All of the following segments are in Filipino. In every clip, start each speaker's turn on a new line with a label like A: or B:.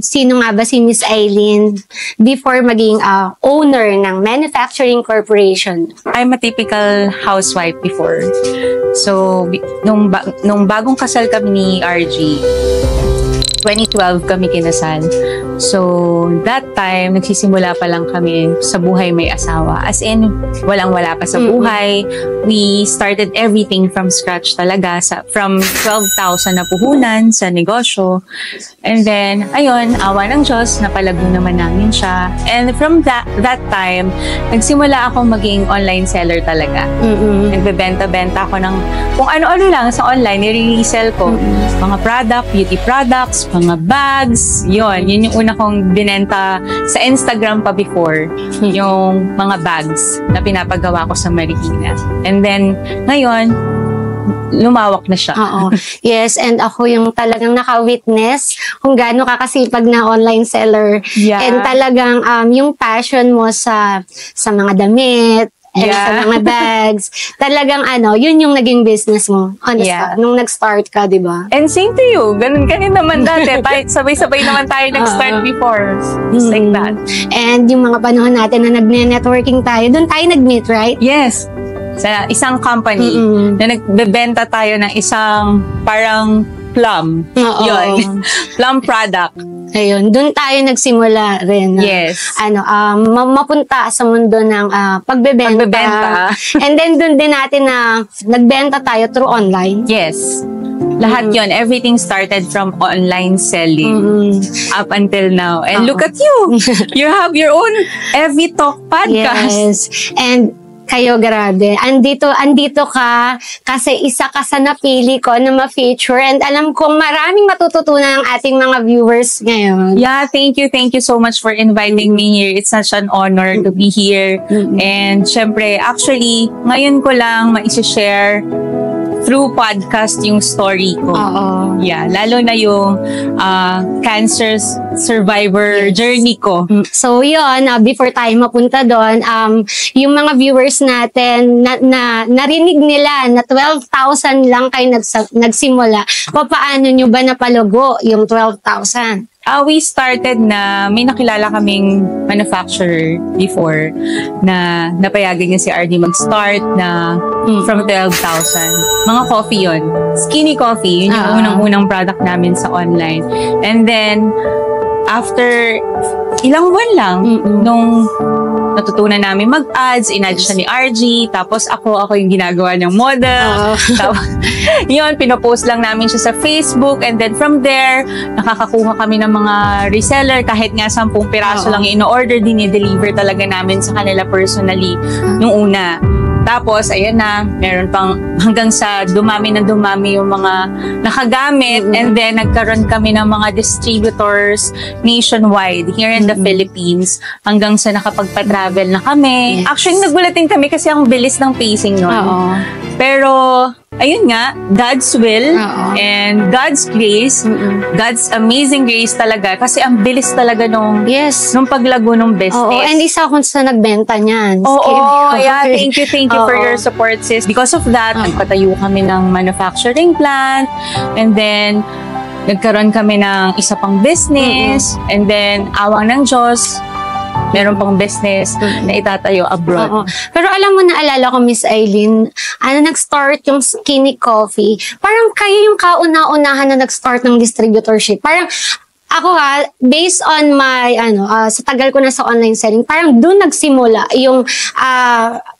A: Sino nga ba si Miss Eileen before maging owner ng manufacturing corporation?
B: I'm a typical housewife before. So, nung bagong kasal kami ni RG, 2012 kami kinasal. So, that time, nagsisimula pa lang kami sa buhay may asawa. As in, walang-wala pa sa buhay. We started everything from scratch talaga. From 12,000 na puhunan sa negosyo. And then, ayun, awa ng Diyos, napalago naman namin siya. And from that time, nagsimula ako maging online seller talaga. Nagbebenta-benta ako ng kung ano-ano lang sa online, nire-resell ko. Mga product, beauty products, mga bags, yun yung una kong binenta sa Instagram pa before, yung mga bags na pinapagawa ko sa Marikina. And then, ngayon, lumawak na siya.
A: Oo. Yes, and ako yung talagang naka-witness kung gaano ka kasipag na online seller. Yeah. And talagang yung passion mo sa mga damit, and sa mga bags. Talagang yun yung naging business mo. Honest ka, nung nag-start ka, di ba?
B: And same to you. Ganun ka rin naman dati. Sabay-sabay naman tayo nag-start before. Just like that.
A: And yung mga panahon natin na nag-networking tayo, doon tayo nag-meet, right?
B: Yes. Sa isang company na nagbebenta tayo ng isang parang plum. Yun. Plum product.
A: Ayun, doon tayo nagsimula rin.
B: Yes.
A: Mapunta sa mundo ng pagbebenta. And then doon din natin na nagbenta tayo through online.
B: Yes. Lahat yon, everything started from online selling up until now. And look at you! You have your own Evie Talk podcast.
A: Yes. And kayo, grabe. Andito ka kasi isa ka sa napili ko na ma-feature and alam kong maraming matututunan ang ating mga viewers ngayon.
B: Yeah, thank you. Thank you so much for inviting me here. It's such an honor to be here. And syempre, actually, ngayon ko lang ma-share through podcast yung story ko. Yeah, lalo na yung cancer survivor journey ko.
A: So yun, before tayo mapunta doon, yung mga viewers natin na narinig nila na 12,000 lang kayo nagsimula. Paano nyo ba napalago yung 12,000?
B: We started na may nakilala kaming manufacturer before na napayagan niya si RD mag-start na from 12,000. Mga coffee yun. Skinny coffee. Yun yung unang-unang product namin sa online. And then, after ilang buwan lang, nung natutunan namin mag-ads, in-add siya ni RG, tapos ako yung ginagawa ng model. Tapos, yun, pinopost lang namin siya sa Facebook, and then from there, nakakakuha kami ng mga reseller, kahit nga 10 piraso lang in-order, din-deliver talaga namin sa kanila personally nung una. Tapos, ayan na, meron pang hanggang sa dumami yung mga nakagamit and then nagkaroon kami ng mga distributors nationwide here in the Philippines hanggang sa nakapagpa-travel na kami. Actually, nagulatin kami kasi ang bilis ng pacing nun. Pero, ayun nga, God's will and God's grace, God's amazing grace talaga kasi ang bilis talaga nung paglago ng business.
A: And isa akong sa nagbenta niyan.
B: Yeah, thank you for your support, sis. Because of that, nagpatayo kami ng manufacturing plant and then nagkaroon kami ng isa pang business and then awang ng Diyos, meron pang business na itatayo abroad.
A: Pero alam mo, naalala ko, Miss Eileen, nag-start yung Skinny Coffee. Parang kayo yung kauna-unahan na nag-start ng distributorship. Parang ako based on my, sa tagal ko na sa online selling, parang doon nagsimula yung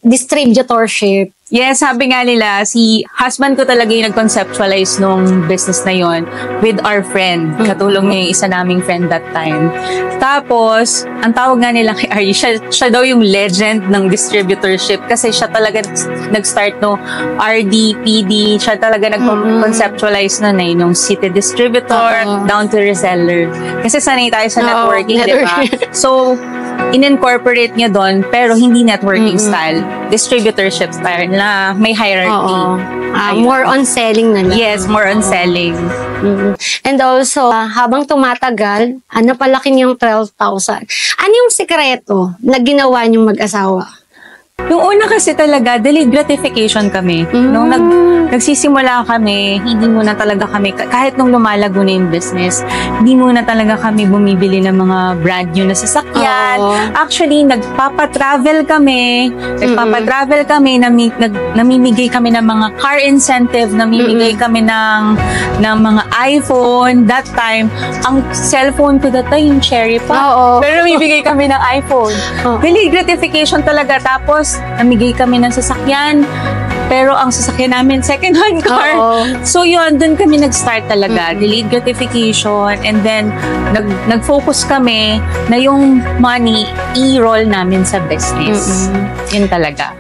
A: distributorship.
B: Yes, sabi nga nila, si husband ko talaga yung nag-conceptualize nung business na yon with our friend. Katulong niya yung isa naming friend that time. Tapos, ang tawag nga nila kay Ari, siya daw yung legend ng distributorship kasi siya talaga nag-start no RD, PD, siya talaga nag-conceptualize nun nung city distributor down to reseller. Kasi sanay tayo sa networking, di ba? So, in-incorporate niya doon pero hindi networking style, distributorship style na may hierarchy.
A: More on selling na lang.
B: Yes, more on selling.
A: And also, habang tumatagal, napalaki niyong 12,000. Ano yung sikreto na ginawa niyong mag-asawa?
B: Yung una kasi talaga, delayed gratification kami. Nung nagsisimula kami, hindi muna talaga kami, kahit nung lumalago na yung business, hindi muna talaga kami bumibili ng mga brand new na sasakyan. Actually, nagpapatravel kami, namimigay kami ng mga car incentive, namimigay kami ng mga iPhone. That time, ang cellphone ko that time, yung Cherry pa. Pero namimigay kami ng iPhone. Delayed gratification talaga. Tapos, namigay kami ng sasakyan, pero ang sasakyan namin, second-hand car. So yun, dun kami nag-start talaga. Delayed gratification, and then nag-focus kami na yung money i-roll namin sa business. Yun talaga.